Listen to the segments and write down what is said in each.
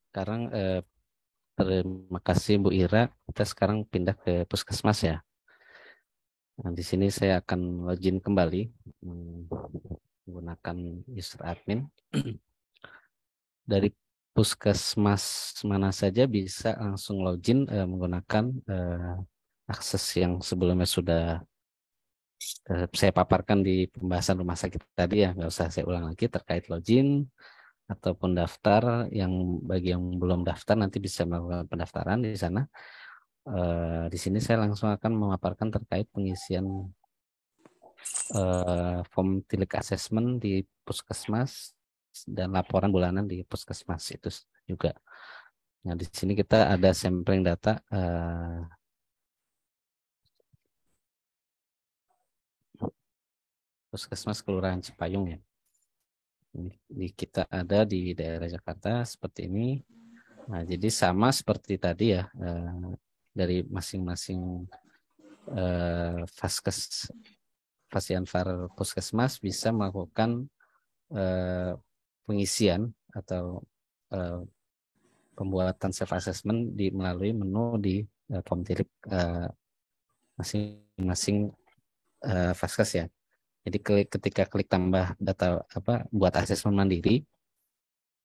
Sekarang terima kasih Bu Ira. Kita sekarang pindah ke Puskesmas ya. Nah, di sini saya akan login kembali menggunakan user admin. Dari Puskesmas mana saja bisa langsung login menggunakan akses yang sebelumnya sudah saya paparkan di pembahasan rumah sakit tadi ya. Nggak usah saya ulang lagi terkait login ataupun daftar. Yang bagi yang belum daftar nanti bisa melakukan pendaftaran di sana. Di sini saya langsung akan memaparkan terkait pengisian form tilik assessment di Puskesmas dan laporan bulanan di Puskesmas itu juga. Nah, di sini kita ada sampling data Puskesmas Kelurahan Cipayung ya. Kita ada di daerah Jakarta seperti ini. Nah, jadi sama seperti tadi ya, dari masing-masing Vaskes, Fasianvar Puskesmas bisa melakukan pengisian atau eh, pembuatan self assessment melalui menu di form tilik masing-masing Vaskes ya. Jadi ketika klik tambah data apa buat asesmen mandiri,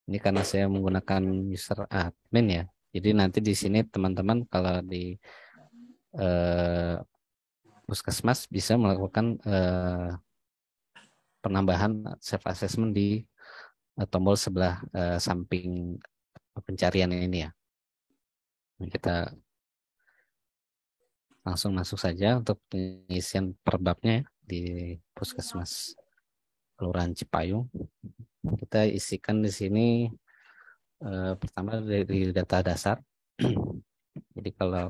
ini karena saya menggunakan user admin ya. Jadi nanti di sini teman-teman kalau di eh, Puskesmas bisa melakukan penambahan self assessment di tombol sebelah samping pencarian ini ya. Nah, kita langsung masuk saja untuk pengisian perbabnya ya, di Puskesmas Kelurahan Cipayung. Kita isikan di sini pertama dari data dasar. Jadi kalau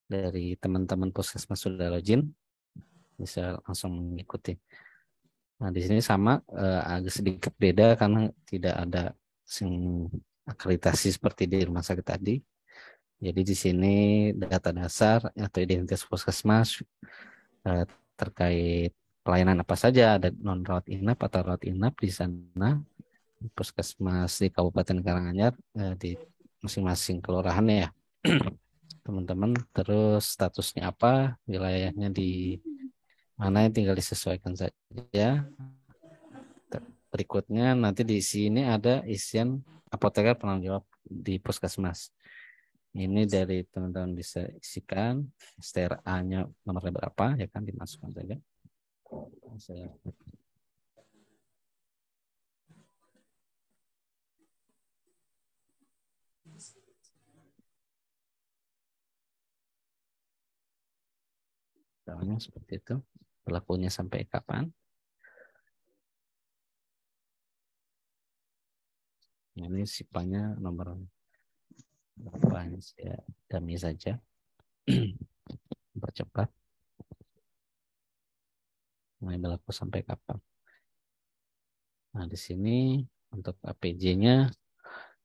dari teman-teman Puskesmas sudah login, bisa langsung mengikuti. Nah, di sini sama agak sedikit beda karena tidak ada akreditasi seperti di rumah sakit tadi. Jadi di sini data dasar atau identitas Puskesmas eh, terkait pelayanan apa saja, ada non rawat inap atau rawat inap di sana, Puskesmas di Kabupaten Karanganyar di masing-masing kelurahan ya teman-teman. Terus statusnya apa, wilayahnya di mana, yang tinggal disesuaikan saja. Berikutnya nanti di sini ada isian apoteker penanggung jawab di Puskesmas. Ini dari teman-teman bisa isikan STRA-nya nomornya berapa ya kan, dimasukkan saja. Saya tahunya seperti itu. Berlakunya sampai kapan? Ini sifatnya nomor berapa, saya dummy saja. Percepat. Mulai berlaku sampai kapan? Nah, di sini untuk APJ-nya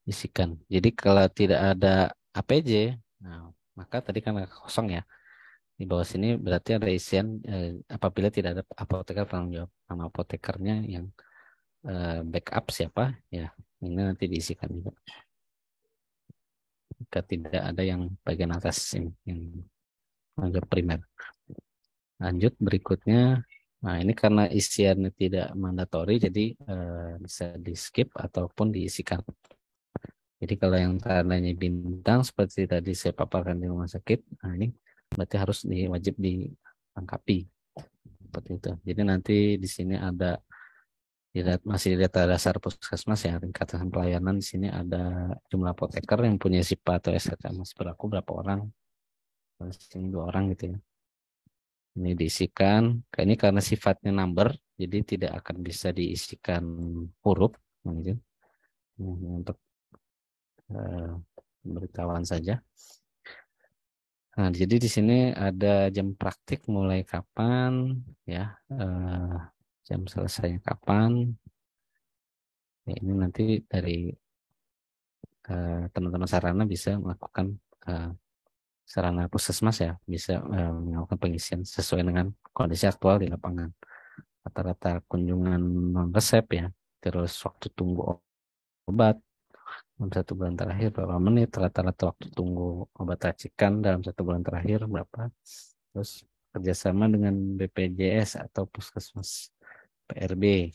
isikan. Jadi kalau tidak ada APJ, nah, maka tadi kan kosong ya. Di bawah sini berarti ada isian apabila tidak ada apoteker penanggung jawab. Nama apotekernya yang backup siapa ya. Ini nanti diisikan juga. Jika tidak ada yang bagian atas ini yang anggap primer. Lanjut berikutnya. Nah, ini karena isiannya tidak mandatori, jadi bisa di skip ataupun diisikan. Jadi kalau yang tandanya bintang seperti tadi saya paparkan di rumah sakit, nah ini berarti harus wajib dilengkapi seperti itu. Jadi nanti di sini ada masih data dasar Puskesmas ya, tingkatan pelayanan di sini ada jumlah apoteker yang punya SIPA atau SKCMS berlaku berapa orang. Di sini 2 orang gitu ya. Ini diisikan. Ini karena sifatnya number, jadi tidak akan bisa diisikan huruf. Gitu. Ini untuk pemberitahuan saja. Nah, jadi di sini ada jam praktik mulai kapan, ya, jam selesainya kapan. Ya, ini nanti dari teman-teman sarana bisa melakukan sarana puskesmas ya, bisa melakukan pengisian sesuai dengan kondisi aktual di lapangan. Rata-rata kunjungan non resep ya, terus waktu tunggu obat, dalam 1 bulan terakhir berapa menit, rata-rata waktu tunggu obat racikan dalam 1 bulan terakhir berapa, terus kerjasama dengan BPJS atau Puskesmas PRB.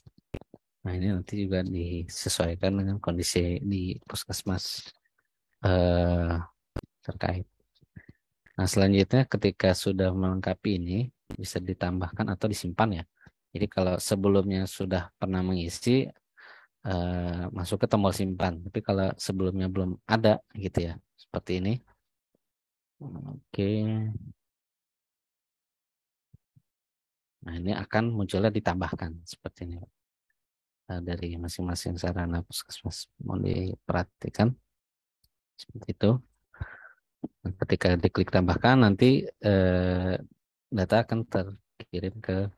Nah ini nanti juga disesuaikan dengan kondisi di Puskesmas eh, terkait. Nah selanjutnya ketika sudah melengkapi ini bisa ditambahkan atau disimpan ya. Jadi kalau sebelumnya sudah pernah mengisi masuk ke tombol simpan. Tapi kalau sebelumnya belum ada gitu ya, seperti ini. Oke. Nah ini akan munculnya ditambahkan seperti ini. Dari masing-masing sarana puskesmas mau diperhatikan seperti itu. Ketika diklik tambahkan nanti data akan terkirim ke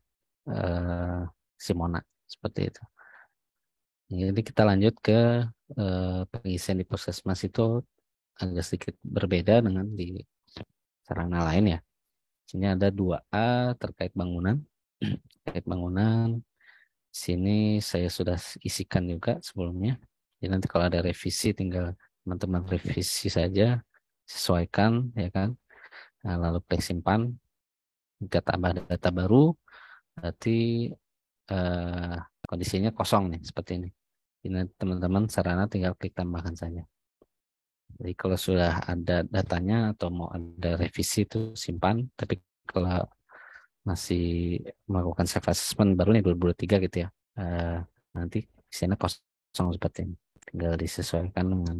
eh, Simona seperti itu. Jadi kita lanjut ke pengisian di puskesmas itu agak sedikit berbeda dengan di sarana lain ya. Sini ada 2A terkait bangunan. Terkait bangunan, sini saya sudah isikan juga sebelumnya. Jadi nanti kalau ada revisi tinggal teman-teman revisi saja, sesuaikan ya kan. Nah, lalu klik simpan. Jika tambah data baru, berarti eh, kondisinya kosong nih seperti ini. Ini teman-teman sarana tinggal klik tambahkan saja. Jadi kalau sudah ada datanya atau mau ada revisi itu simpan. Tapi kalau masih melakukan self assessment baru nih 2023 gitu ya. Nanti isinya kosong seperti ini. Tinggal disesuaikan dengan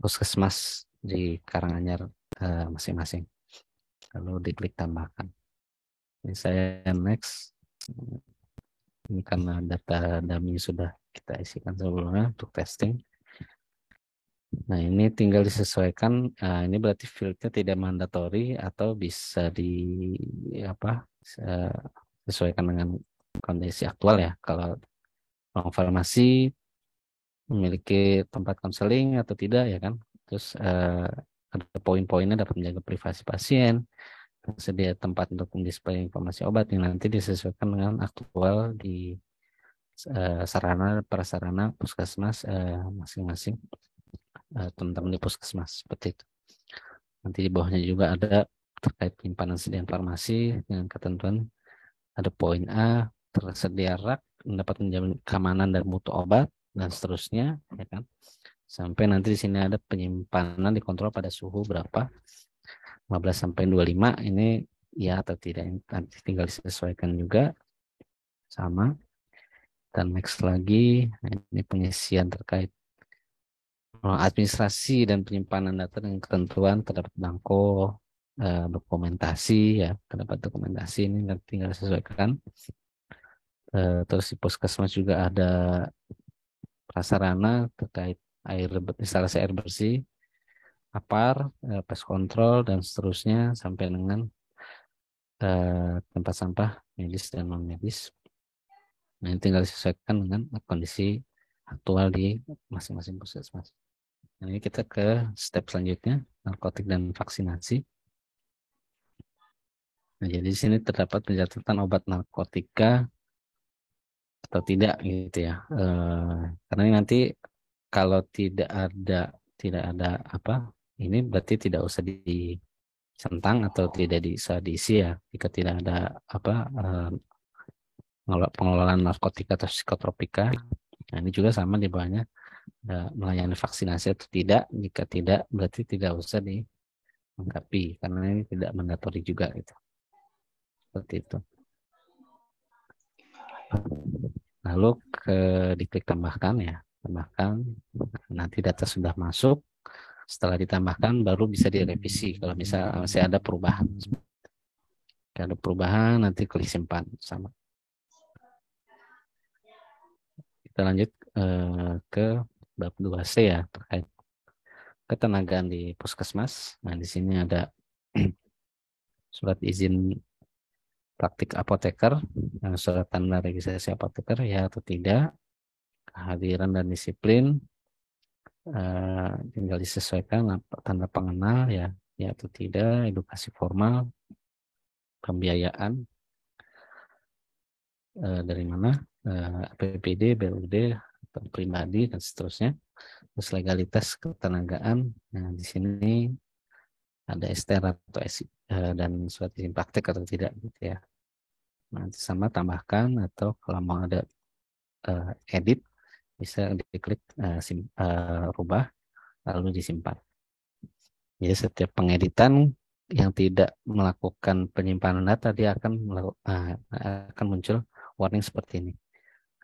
puskesmas di Karanganyar masing-masing. Lalu diklik tambahkan. Ini saya next. Ini karena data dummy sudah kita isikan sebelumnya untuk testing. Nah, ini tinggal disesuaikan. Ini berarti fieldnya tidak mandatori atau bisa apa sesuaikan dengan kondisi aktual ya. Kalau ruang farmasi memiliki tempat konseling atau tidak ya kan. Terus ada poin-poinnya dapat menjaga privasi pasien, tersedia tempat untuk mendisplay informasi obat yang nanti disesuaikan dengan aktual di sarana prasarana puskesmas masing-masing teman-teman di puskesmas seperti itu. Nanti di bawahnya juga ada terkait penyimpanan sediaan farmasi dengan ketentuan ada poin A tersedia rak dapat menjamin keamanan dan mutu obat dan seterusnya ya kan. Sampai nanti di sini ada penyimpanan dikontrol pada suhu berapa 15 sampai 25 ini ya atau tidak nanti tinggal disesuaikan juga sama. Dan next lagi ini pengisian terkait administrasi dan penyimpanan data dengan ketentuan terdapat belangko dokumentasi ya terdapat dokumentasi ini tinggal disesuaikan. Terus di puskesmas juga ada prasarana terkait instalasi air bersih, apar, pest control dan seterusnya sampai dengan tempat sampah medis dan non medis. Nah, ini tinggal disesuaikan dengan kondisi aktual di masing-masing puskesmas. Nah, ini kita ke step selanjutnya, narkotik dan vaksinasi. Nah, jadi di sini terdapat pencatatan obat narkotika atau tidak gitu ya. Karena ini nanti kalau tidak ada apa ini berarti tidak usah dicentang atau tidak bisa diisi ya jika tidak ada apa pengelolaan narkotika atau psikotropika. Nah, ini juga sama di bawahnya melayani vaksinasi atau tidak. Jika tidak berarti tidak usah dilengkapi karena ini tidak mandatori juga gitu. Seperti itu. Lalu diklik tambahkan ya, tambahkan. Nanti data sudah masuk. Setelah ditambahkan baru bisa direvisi kalau misalnya masih ada perubahan. Jika ada perubahan nanti klik simpan sama. Kita lanjut ke bab 2C ya terkait ketenagaan di puskesmas. Nah, di sini ada surat izin praktik apoteker, surat tanda registrasi apoteker ya atau tidak, kehadiran dan disiplin, tinggal disesuaikan tanda pengenal ya atau tidak, edukasi formal, pembiayaan dari mana, APBD, BUD, pribadi dan seterusnya. Terus legalitas ketenagaan. Nah, di sini ada STR atau dan surat izin praktek atau tidak gitu ya. Nah, sama tambahkan atau kalau mau ada edit bisa diklik rubah lalu disimpan. Jadi setiap pengeditan yang tidak melakukan penyimpanan data dia akan muncul warning seperti ini.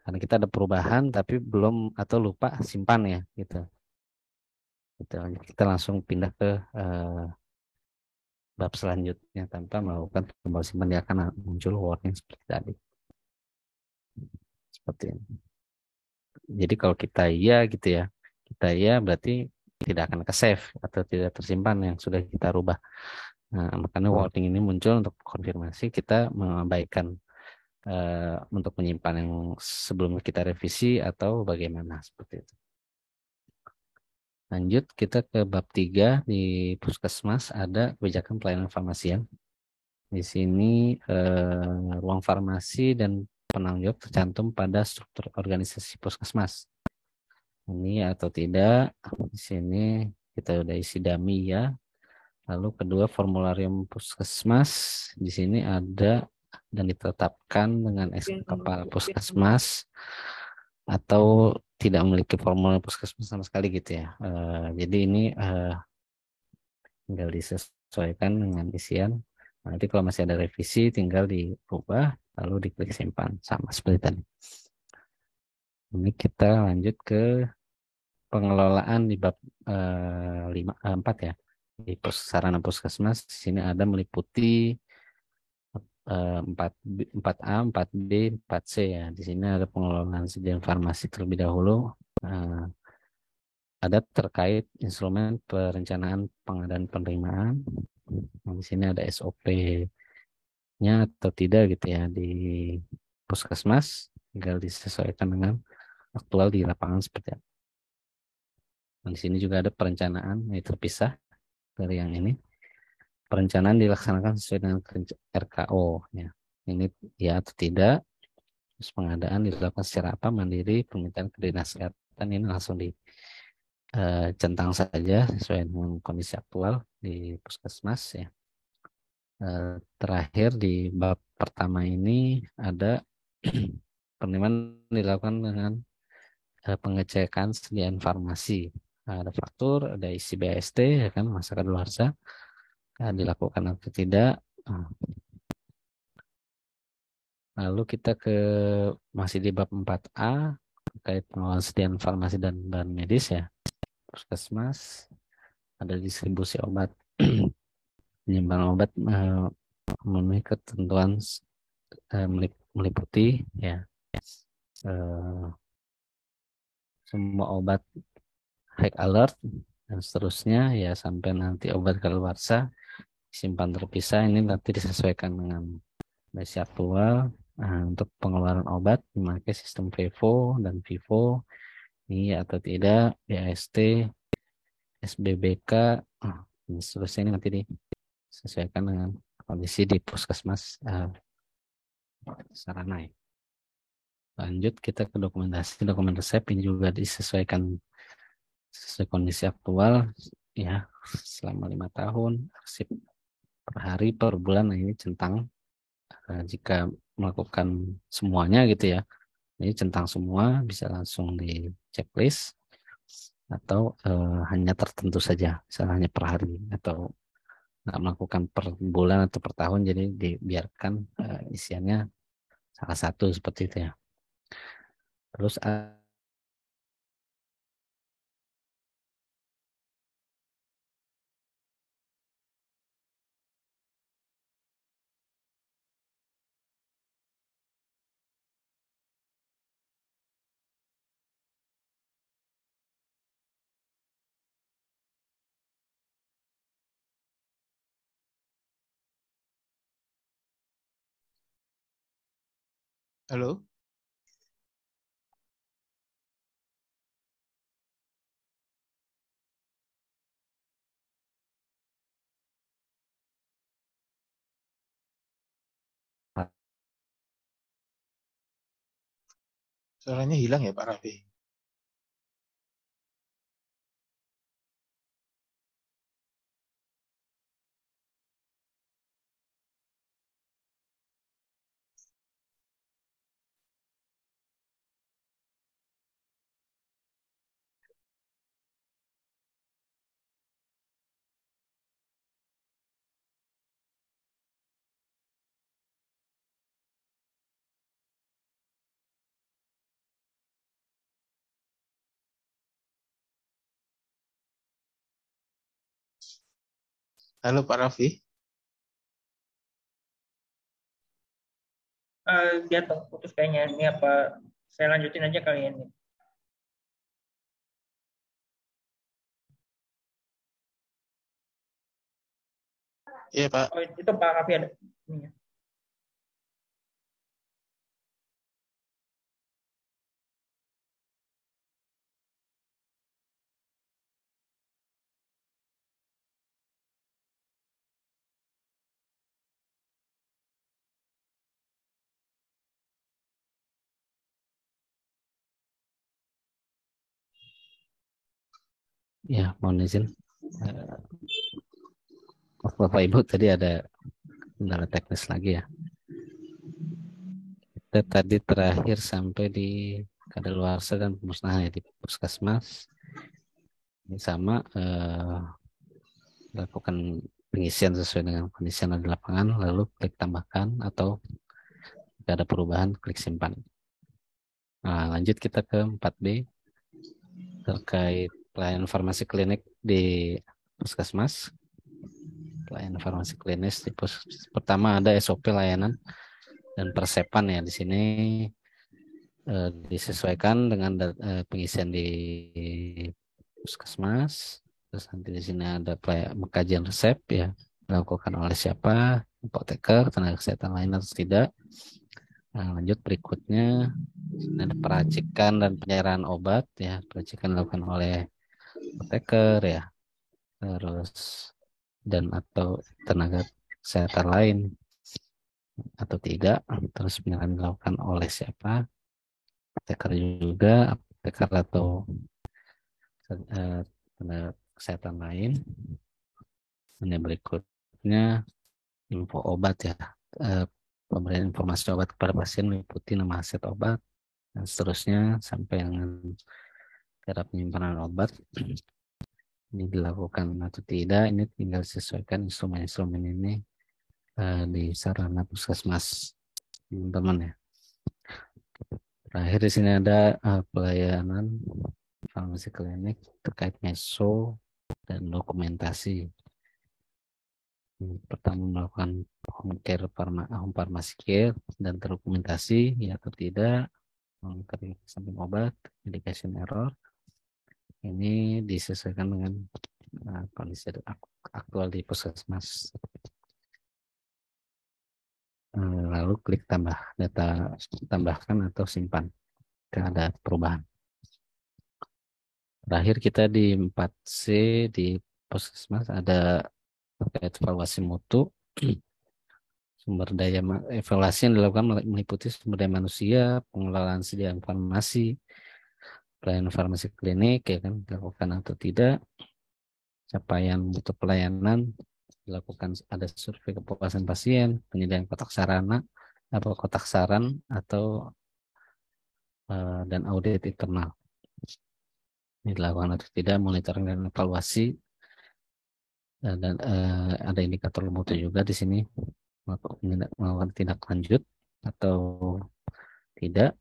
Karena kita ada perubahan tapi belum atau lupa simpan ya gitu. Gitu. Kita langsung pindah ke bab selanjutnya tanpa melakukan tombol simpan dia akan muncul warning seperti tadi. Seperti ini. Jadi kalau kita iya gitu ya, kita iya berarti tidak akan ke save atau tidak tersimpan yang sudah kita rubah. Nah, makanya warning ini muncul untuk konfirmasi kita mengabaikan untuk menyimpan yang sebelum kita revisi atau bagaimana seperti itu. Lanjut kita ke bab 3 di Puskesmas ada kebijakan pelayanan farmasian. Di sini ruang farmasi dan penanggung jawab tercantum pada struktur organisasi Puskesmas. Ini atau tidak, di sini kita udah isi dummy ya. Lalu kedua formularium Puskesmas di sini ada dan ditetapkan dengan SK Kepala Puskesmas atau tidak memiliki formulir Puskesmas sama sekali gitu ya. Jadi ini tinggal disesuaikan dengan isian. Nanti kalau masih ada revisi tinggal dirubah lalu diklik simpan sama seperti tadi. Ini kita lanjut ke pengelolaan di bab 4 ya. Di sarana puskesmas di sini ada meliputi 4A, 4B, 4C ya. Di sini ada pengelolaan sediaan farmasi terlebih dahulu. Ada terkait instrumen perencanaan pengadaan penerimaan. Nah, di sini ada SOP-nya atau tidak gitu ya di puskesmas. Tinggal disesuaikan dengan aktual di lapangan seperti apa. Nah, di sini juga ada perencanaan, ini terpisah dari yang ini. Perencanaan dilaksanakan sesuai dengan RKO ya. Ini ya atau tidak. Terus pengadaan dilakukan secara apa mandiri, permintaan ke dinas kesehatan ini langsung dicentang saja sesuai dengan kondisi aktual di puskesmas ya. Terakhir di bab pertama ini ada penerimaan dilakukan dengan pengecekan sediaan farmasi. Ada faktur, ada isi BST, ya kan, masa kadaluarsa, dilakukan atau tidak. Lalu kita masih di bab 4A, terkait pengelolaan sediaan farmasi dan bahan medis ya. Puskesmas, ada distribusi obat, penyimpanan obat memenuhi ketentuan meliputi ya semua obat high alert dan seterusnya ya sampai nanti obat kadaluarsa simpan terpisah ini nanti disesuaikan dengan kondisi aktual. Untuk pengeluaran obat memakai sistem VIVO dan VIVO iya atau tidak BAST SBBK dan seterusnya ini nanti disesuaikan dengan kondisi di puskesmas sarana ya. Lanjut kita ke dokumen resep ini juga disesuaikan sesuai kondisi aktual ya selama 5 tahun arsip per hari per bulan. Nah, ini centang jika melakukan semuanya gitu ya ini centang semua bisa langsung di checklist atau hanya tertentu saja misalnya hanya per hari atau nggak melakukan per bulan atau per tahun jadi dibiarkan isiannya salah satu seperti itu ya. Terus Halo, suaranya hilang ya Pak Raffi? Halo Pak Raffi. Jatuh putus kayaknya. Ini apa? Saya lanjutin aja kali ini. Iya Pak. Oh, itu Pak Raffi ada. Ini. Ya, mohon izin. Bapak Ibu tadi ada kendala teknis lagi ya. Kita tadi terakhir sampai di kadaluarsa dan pemusnahan ya, di puskesmas. Ini sama lakukan pengisian sesuai dengan kondisi yang ada di lapangan, lalu klik tambahkan atau jika ada perubahan klik simpan. Nah, lanjut kita ke 4B terkait pelayanan farmasi klinik di puskesmas. Pelayanan farmasi klinis di pertama ada SOP layanan dan persepan ya. Di sini disesuaikan dengan pengisian di puskesmas. Terus nanti di sini ada pengkajian resep ya, dilakukan oleh siapa, apoteker, tenaga kesehatan lain atau tidak. Nah, lanjut berikutnya ada peracikan dan penyerahan obat ya, peracikan dilakukan oleh apoteker ya, terus dan atau tenaga kesehatan lain atau tidak, terus penyerahan dilakukan oleh siapa, apoteker juga, apoteker atau tenaga kesehatan lain. Dan yang berikutnya info obat ya, pemberian informasi obat kepada pasien meliputi nama aset obat dan seterusnya sampai dengan cara penyimpanan obat ini dilakukan atau tidak, ini tinggal sesuaikan instrumen-instrumen ini di sarana puskesmas teman-teman ya. Terakhir di sini ada pelayanan farmasi klinik terkait meso dan dokumentasi. Pertama melakukan home pharmacy care dan terdokumentasi ya atau tidak, samping obat, medication error. Ini disesuaikan dengan kondisi aktual di puskesmas. Lalu klik tambahkan atau simpan jika ada perubahan. Terakhir kita di 4C di puskesmas ada terkait evaluasi mutu. Sumber daya evaluasi yang dilakukan meliputi sumber daya manusia, pengelolaan sediaan farmasi, pelayanan farmasi klinik ya kan dilakukan atau tidak, capaian mutu pelayanan, dilakukan ada survei kepuasan pasien, penyediaan kotak sarana atau kotak saran atau dan audit internal. Ini dilakukan atau tidak, monitoring dan evaluasi dan ada indikator mutu juga di sini, melakukan tindak lanjut atau tidak,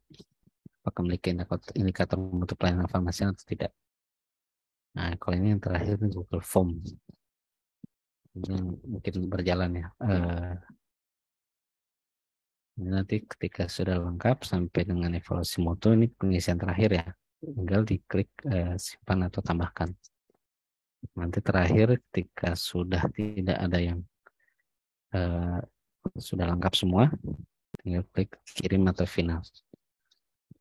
apakah memiliki indikator mutu pelayanan farmasi atau tidak. Nah, kalau ini yang terakhir Google Form. Ini mungkin berjalan ya. Ini nanti ketika sudah lengkap sampai dengan evaluasi mutu, ini pengisian terakhir ya. Tinggal diklik simpan atau tambahkan. Nanti terakhir ketika sudah tidak ada yang sudah lengkap semua, tinggal klik kirim atau final.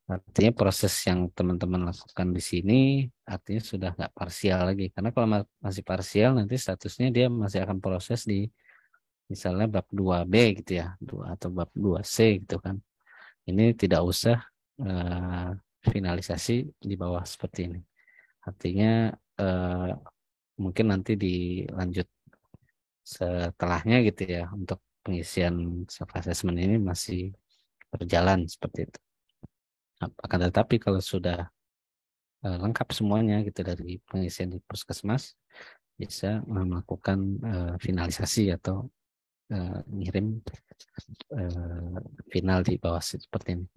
Artinya proses yang teman-teman lakukan di sini artinya sudah nggak parsial lagi. Karena kalau masih parsial nanti statusnya dia masih akan proses di misalnya bab 2B gitu ya, atau bab 2C gitu kan. Ini tidak usah finalisasi di bawah seperti ini. Artinya mungkin nanti dilanjut setelahnya gitu ya untuk pengisian self assessment ini masih berjalan seperti itu. Akan tetapi kalau sudah lengkap semuanya gitu dari pengisian di puskesmas bisa melakukan finalisasi atau ngirim final di bawah seperti ini.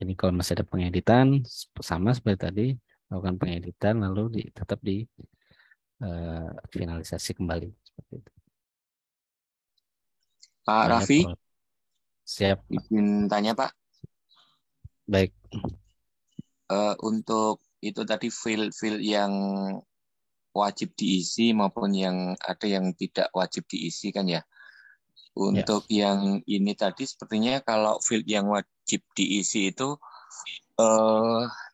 Jadi kalau masih ada pengeditan sama seperti tadi, lakukan pengeditan lalu tetap di finalisasi kembali. seperti itu. Pak Ada Raffi, siap, Pak. izin tanya Pak, Baik. untuk itu tadi field yang wajib diisi maupun yang ada yang tidak wajib diisi kan ya. Untuk yang ini tadi sepertinya kalau field yang wajib diisi itu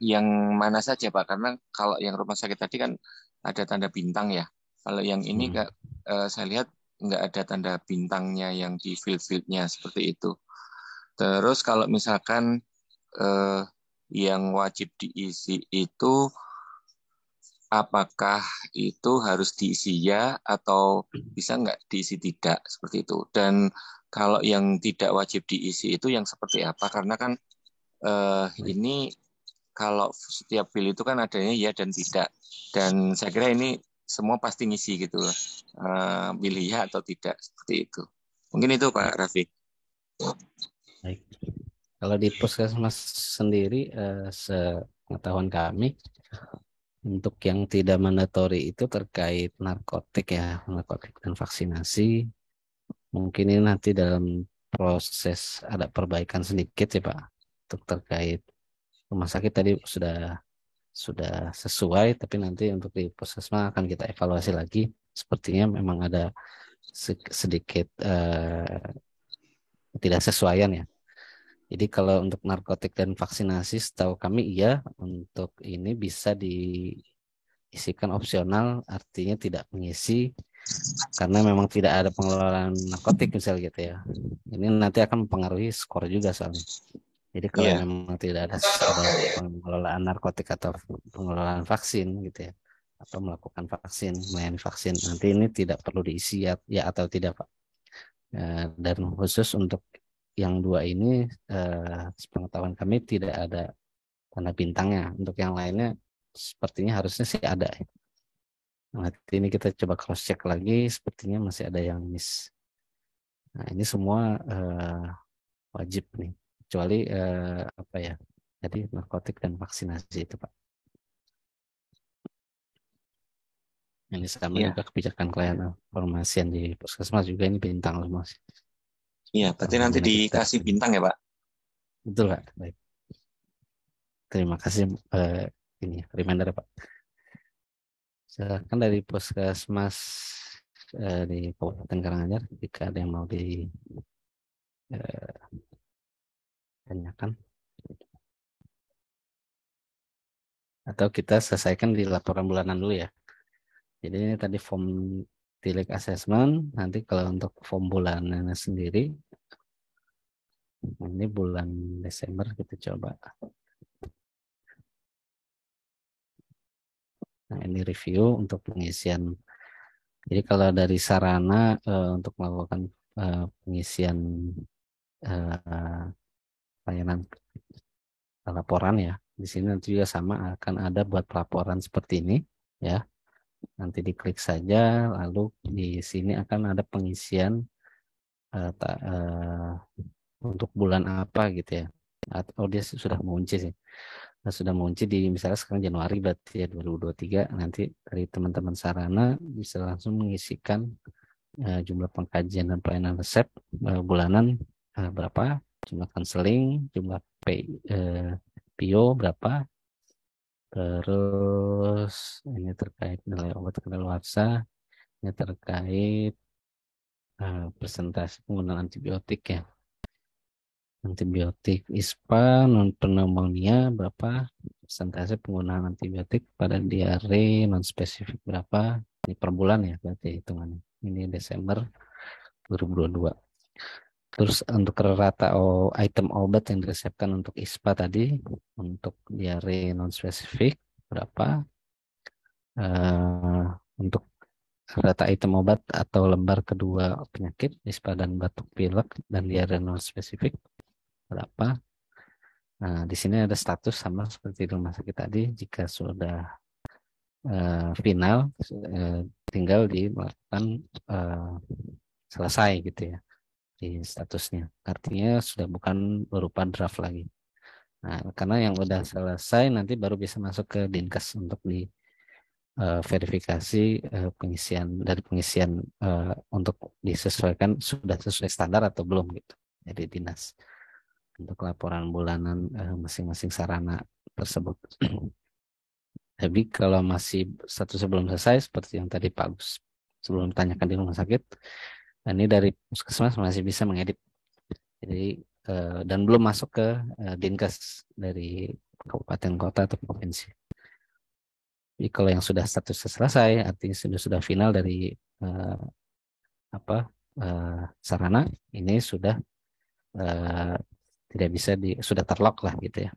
yang mana saja Pak? Karena kalau yang rumah sakit tadi kan ada tanda bintang ya. Kalau yang ini saya lihat nggak ada tanda bintangnya yang di field-fieldnya seperti itu. Terus kalau misalkan yang wajib diisi itu apakah itu harus diisi ya atau bisa nggak diisi tidak seperti itu. Dan kalau yang tidak wajib diisi itu yang seperti apa? Karena kan ini kalau setiap field itu kan adanya ya dan tidak. Dan saya kira ini semua pasti ngisi gitu loh. Pilih ya atau tidak seperti itu. Mungkin itu Pak Raffi. Baik. Kalau di puskesmas sendiri, sepengetahuan kami, untuk yang tidak mandatory itu terkait narkotik dan vaksinasi. Mungkin ini nanti dalam proses ada perbaikan sedikit ya Pak. Untuk terkait rumah sakit tadi sudah sesuai, tapi nanti untuk di puskesmas akan kita evaluasi lagi. Sepertinya memang ada sedikit ketidaksesuaian ya. Jadi kalau untuk narkotik dan vaksinasi, setahu kami iya, untuk ini bisa diisikan opsional, artinya tidak mengisi karena memang tidak ada pengelolaan narkotik misalnya gitu ya. Ini nanti akan mempengaruhi skor juga soalnya. Jadi kalau memang tidak ada pengelolaan narkotik atau pengelolaan vaksin gitu ya, atau melakukan melayani vaksin, nanti ini tidak perlu diisi ya atau tidak Pak. Dan khusus untuk yang dua ini, sepengetahuan kami tidak ada tanda bintangnya. Untuk yang lainnya sepertinya harusnya sih ada. Nanti ini kita coba cross check lagi, sepertinya masih ada yang miss. Nah ini semua wajib nih, kecuali apa ya? Jadi narkotik dan vaksinasi itu Pak. Ini sama juga kebijakan klien formasian di puskesmas juga ini bintang semua. Iya, berarti nanti dikasih bintang ya Pak? Betul Pak. Baik. Terima kasih ini reminder Pak. Silakan dari puskesmas di Kabupaten Karanganyar jika ada yang mau ditanyakan. Atau kita selesaikan di laporan bulanan dulu ya. Jadi ini tadi form TILEK assessment. Nanti kalau untuk form bulanannya sendiri, ini bulan Desember kita coba. Nah ini review untuk pengisian. Jadi kalau dari sarana untuk melakukan pengisian layanan laporan ya, di sini nanti juga sama akan ada buat pelaporan seperti ini ya. Nanti diklik saja, lalu di sini akan ada pengisian untuk bulan apa gitu ya. Oh dia sudah mengunci sih. Sudah mengunci di misalnya sekarang Januari berarti ya 2023, nanti dari teman-teman sarana bisa langsung mengisikan jumlah pengkajian dan pelayanan resep bulanan berapa, jumlah konseling, jumlah PIO berapa, terus ini terkait nilai obat kadaluarsa, ini terkait persentase penggunaan antibiotik ya. Antibiotik ISPA, non pneumonia berapa, persentase penggunaan antibiotik pada diare non spesifik berapa, ini per bulan ya berarti hitungannya. Ini Desember 2022. Terus untuk rata item obat yang diresepkan untuk ISPA tadi, untuk diare non spesifik berapa, untuk rata item obat atau lembar kedua penyakit ISPA dan batuk pilek dan diare non spesifik berapa. Nah, di sini ada status sama seperti di rumah sakit tadi. Jika sudah final, tinggal melakukan selesai gitu ya di statusnya. Artinya sudah bukan berupa draft lagi. Nah, karena yang udah selesai nanti baru bisa masuk ke Dinkes untuk verifikasi pengisian untuk disesuaikan sudah sesuai standar atau belum gitu. Jadi dinas untuk laporan bulanan masing-masing sarana tersebut. Tapi kalau masih satu sebelum selesai seperti yang tadi Pak Agus sebelum ditanyakan di rumah sakit, ini dari puskesmas masih bisa mengedit. Jadi dan belum masuk ke Dinkes dari kabupaten kota atau provinsi. Jadi kalau yang sudah statusnya selesai, artinya sudah final dari sarana, ini sudah tidak bisa sudah terlock lah gitu ya.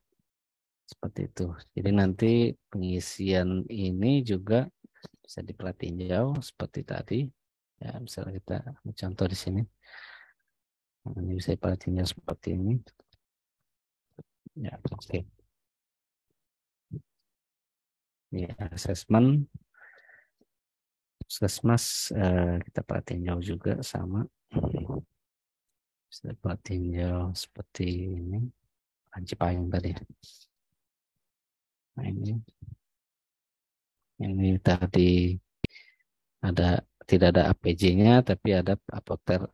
Seperti itu. Jadi nanti pengisian ini juga bisa diperhatiin seperti tadi. Ya, misalnya kita contoh di sini. Ini bisa diperhatiin seperti ini. Ya, oke. Ya, assessment. Puskesmas kita perhatiin jauh juga sama. Bisa perhatiin jauh seperti ini. Panci payung tadi. Nah, ini tadi tidak ada APJ-nya tapi ada apoter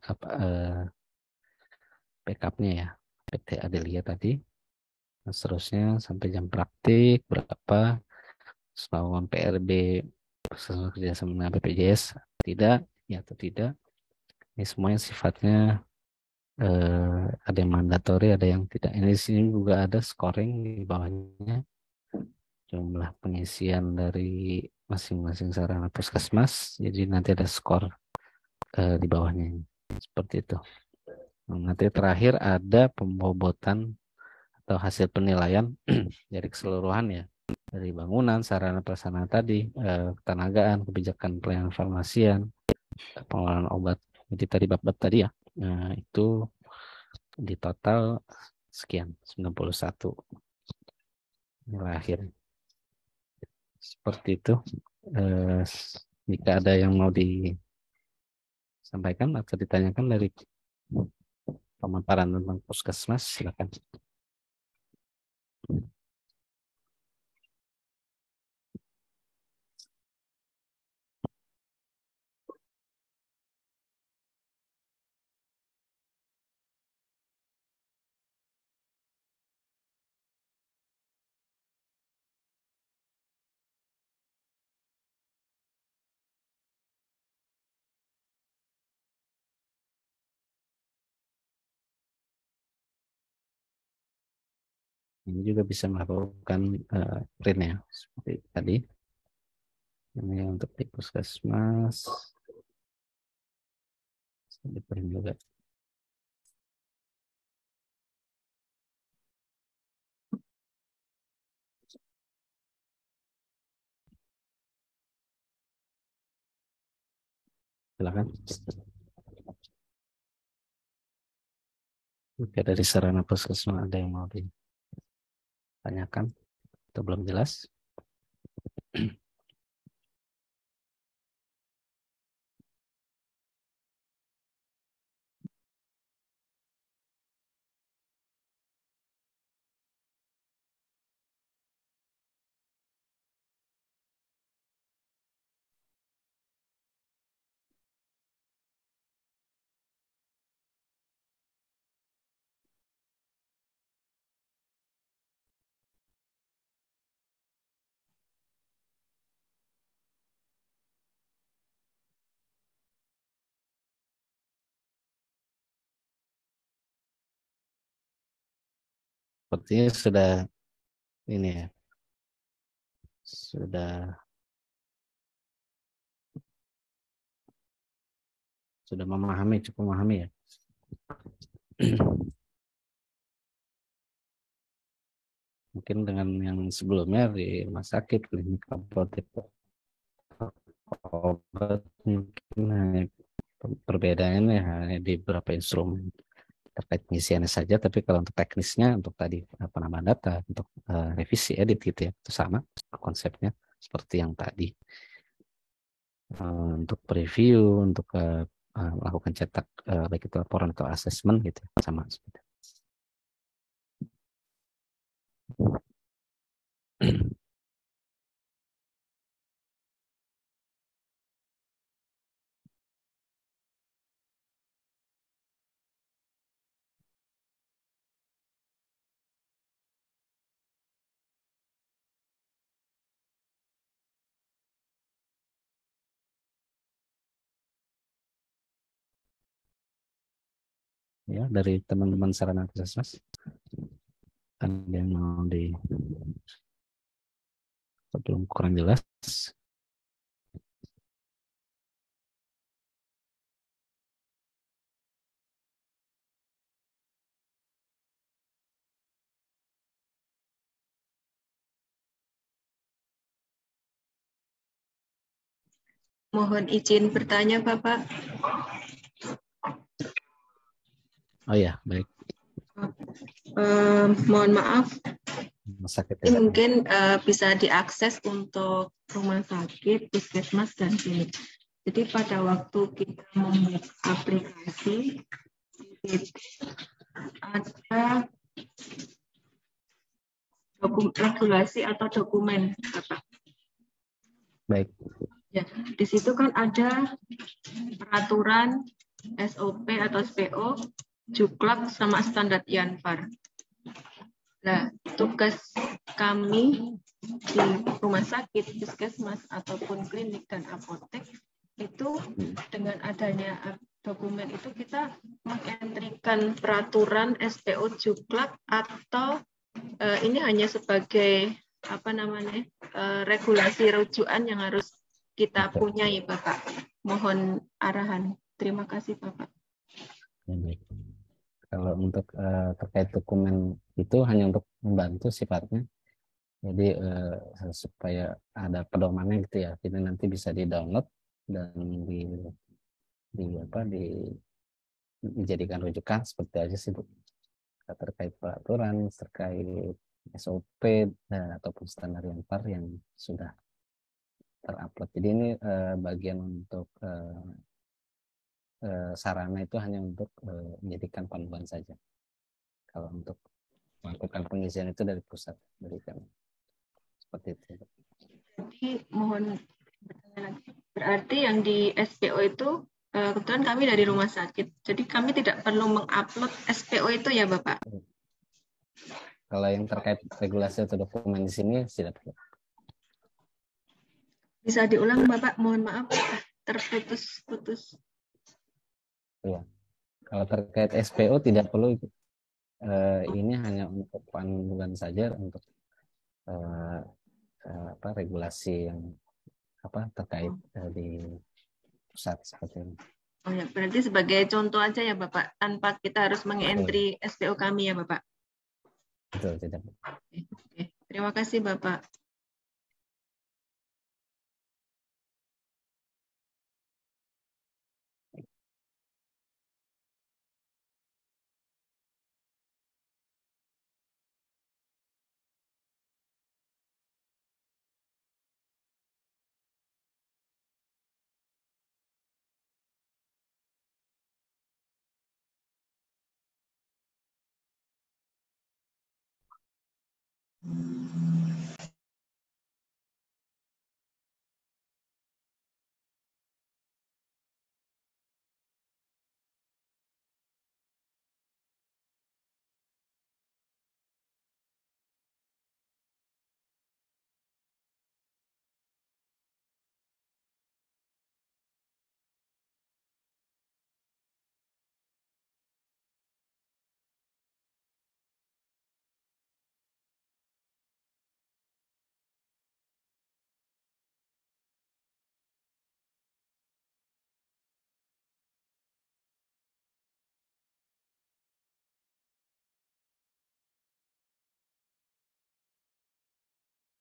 backupnya ya, PT Adelia tadi. Nah, seterusnya sampai jam praktik berapa, selama PRB kerjasama dengan BPJS tidak ya atau tidak. Ini semuanya sifatnya ada yang mandatori, ada yang tidak. Ini di sini juga ada scoring di bawahnya, jumlah pengisian dari masing-masing sarana puskesmas. Jadi nanti ada skor di bawahnya seperti itu. Nanti terakhir ada pembobotan atau hasil penilaian dari keseluruhan ya, dari bangunan, sarana prasarana tadi, ketenagaan, kebijakan pelayanan farmasian, pengelolaan obat, jadi tadi bab-bab tadi ya. Nah, itu di total sekian 91 nilai akhir. Seperti itu. Jika ada yang mau disampaikan atau ditanyakan dari pemaparan tentang puskesmas, silakan. Ini juga bisa melakukan print ya, seperti tadi. Ini untuk di puskesmas. Di print juga. Silakan. Oke, dari sarana puskesmas ada yang mau ditanyakan atau belum jelas? Sepertinya sudah ini ya, sudah cukup memahami ya. Mungkin dengan yang sebelumnya di rumah sakit, klinik, apotek, obat, mungkin hanya perbedaannya hanya di beberapa instrumen terkait pengisiannya saja. Tapi kalau untuk teknisnya, untuk tadi penambahan data, untuk revisi edit gitu ya, itu sama konsepnya seperti yang tadi. Untuk preview, untuk melakukan cetak baik itu laporan atau asesmen gitu, sama seperti itu. ya dari teman-teman sarana puskesmas? Ada yang mau belum kurang jelas? Mohon izin bertanya, Bapak. Oh ya, baik. Mohon maaf, Sakit ini ya. mungkin bisa diakses untuk rumah sakit, puskesmas, dan klinik. Jadi pada waktu kita membuat aplikasi, ada regulasi atau dokumen, Bapak. Baik. Ya, di situ kan ada peraturan SOP atau SPO, Juklak sama standar Yanfar. Nah, tugas kami di rumah sakit, puskesmas ataupun klinik dan apotek itu dengan adanya dokumen itu kita mengentrikan peraturan SPO Juklak atau ini hanya sebagai regulasi rujukan yang harus kita punyai, Bapak. Mohon arahan. Terima kasih, Bapak. Ya, baik. Kalau untuk terkait dokumen itu hanya untuk membantu sifatnya. Jadi supaya ada pedomannya gitu ya. Jadi nanti bisa di-download dan dijadikan rujukan seperti aja sih, Bu. Terkait peraturan, terkait SOP ataupun standar Yanfar yang sudah terupload. Jadi ini bagian untuk sarana itu hanya untuk menjadikan panduan saja. Kalau untuk melakukan pengisian itu dari pusat, dari kami. Seperti itu. Jadi mohon bertanya lagi. Berarti yang di SPO itu kebetulan kami dari rumah sakit. Jadi kami tidak perlu mengupload SPO itu ya, Bapak? Kalau yang terkait regulasi atau dokumen di sini tidak perlu. Bisa diulang, Bapak? Mohon maaf, terputus-putus. Ya. Kalau terkait SPO tidak perlu. Ini hanya untuk panduan saja untuk regulasi yang terkait di pusat seperti ini. Oh ya, berarti sebagai contoh aja ya, Bapak, tanpa kita harus mengentry SPO kami ya, Bapak. Betul, tidak. Oke. Terima kasih, Bapak.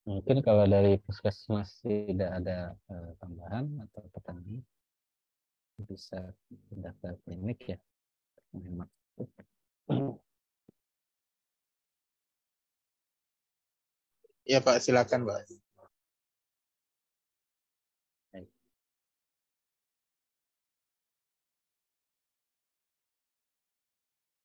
Mungkin kalau dari puskesmas tidak ada tambahan atau pertanyaan, bisa pindah ke klinik ya. Iya Pak, silakan Pak.